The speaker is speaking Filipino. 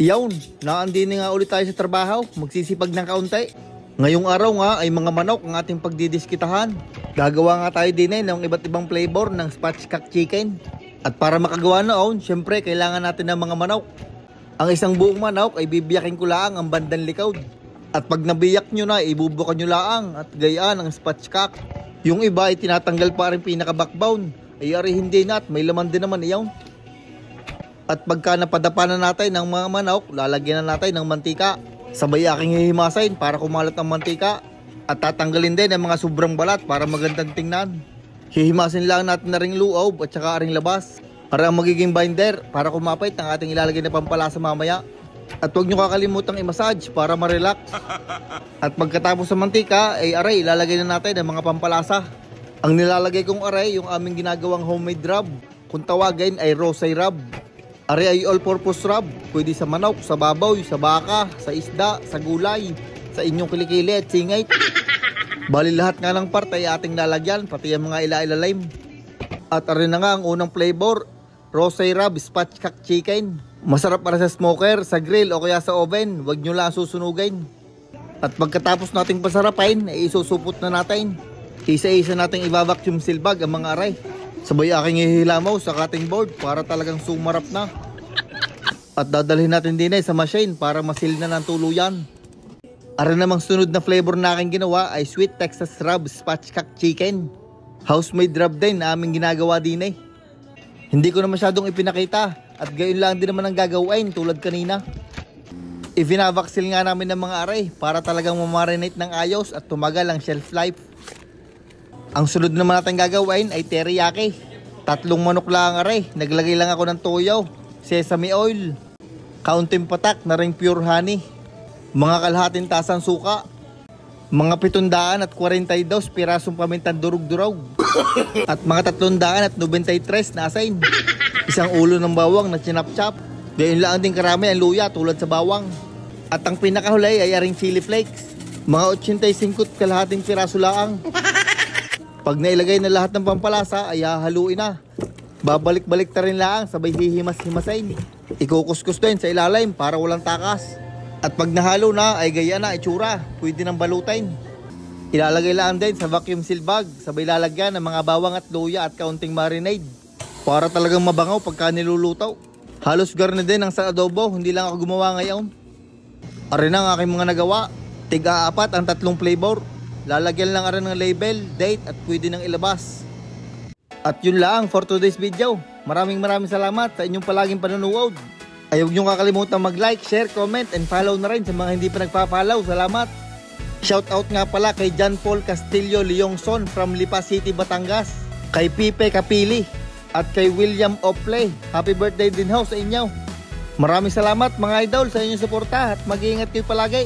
Iyawn, naandini nga ulit tayo sa trabaho, magsisipag ng kaunti. Ngayong araw nga ay mga manok ang ating pagdidiskitahan. Gagawa nga tayo din ng iba't ibang flavor ng spatchcock chicken. At para makagawa noon, syempre kailangan natin ng mga manok. Ang isang buong manok ay bibiyakin ko lang ang bandang likod. At pag nabiyak nyo na, ibubukan nyo lang at gayaan ang spatchcock. Yung iba ay tinatanggal pa rin pinaka-backbone. Ay ari hindi na at may laman din naman iyaw. At pagka napadapa na natin ng mga manok, lalagyan na natin ng mantika. Sabay aking hihimasin para kumalat ang mantika. At tatanggalin din ang mga sobrang balat para magandang tingnan. Hihimasin lang natin na ring loob at saka ring labas. Para ang magiging binder para kumapit ang ating ilalagay na pampalasa mamaya. At huwag nyo kakalimutang i-massage para ma-relax. At pagkatapos sa mantika, ay aray, ilalagay na natin ang mga pampalasa. Ang nilalagay kong aray, yung aming ginagawang homemade rub. Kung tawagin ay rosay rub. Aray ay all-purpose rub. Pwede sa manok, sa baboy, sa baka, sa isda, sa gulay, sa inyong kilikili at singay. Bali lahat nga ng part ay ating lalagyan, pati ang mga ila-ilalim. At aray na nga ang unang flavor, rosay rub spatchcock chicken. Masarap para sa smoker, sa grill o kaya sa oven. Huwag nyo lang susunugin. At pagkatapos nating pasarapin, ay isusupot na natin. Isa-isa nating i-vacuum seal bag ang mga aray. Sabay aking ihilamaw sa cutting board para talagang sumarap na. At dadalhin natin din sa machine para masil na ng tuluyan. Aray namang sunod na flavor na aking ginawa ay sweet Texas rub spatchcock chicken. House-made rub din na aming ginagawa din. Hindi ko na masyadong ipinakita at gayon lang din naman ang gagawin tulad kanina. Ivinavaksil nga namin ng mga aray para talagang mamarinate ng ayos at tumagal ang shelf life. Ang sunod naman natin gagawin ay teriyaki. 3 manok lang aray. Naglagay lang ako ng toyo, sesame oil, kaunting patak na ring pure honey, mga kalahating tasang suka, mga 742 pirasong pamintang durug-durog, at mga 393 na asin. Isang ulo ng bawang na chinap-chop. Gayon lang din karami ang luya tulad sa bawang. At ang pinakahulay ay aring chili flakes. Mga 85 kalahating piraso lang. Pag nailagay na lahat ng pampalasa ay hahaluin na. Babalik-balik ta rin lang sabay hihimas-himasin. Ikukuskus din sa ilalim para walang takas. At pag nahalo na ay gaya na itsura. Pwede nang balutin. Ilalagay lang din sa vacuum seal bag. Sabay lalagyan ng mga bawang at luya at kaunting marinade. Para talagang mabangaw pagka niluluto. Halos garna din ang sa adobo. Hindi lang ako gumawa ngayon. Arin ang aking mga nagawa. Tig-4 ang 3 flavor. Lalagyan lang arin ng label, date at pwede nang ilabas. At yun lang for today's video. Maraming salamat sa inyong palaging panonood. Ay huwag nyo kakalimutan mag-like, share, comment and follow na rin sa mga hindi pa nagpa-follow. Salamat. Shoutout nga pala kay John Paul Castillo Leongson from Lipa City, Batangas. Kay Pipe Capili at kay William Ople. Happy birthday din ho sa inyo. Maraming salamat mga idol sa inyong suporta at mag-iingat kayo palagi.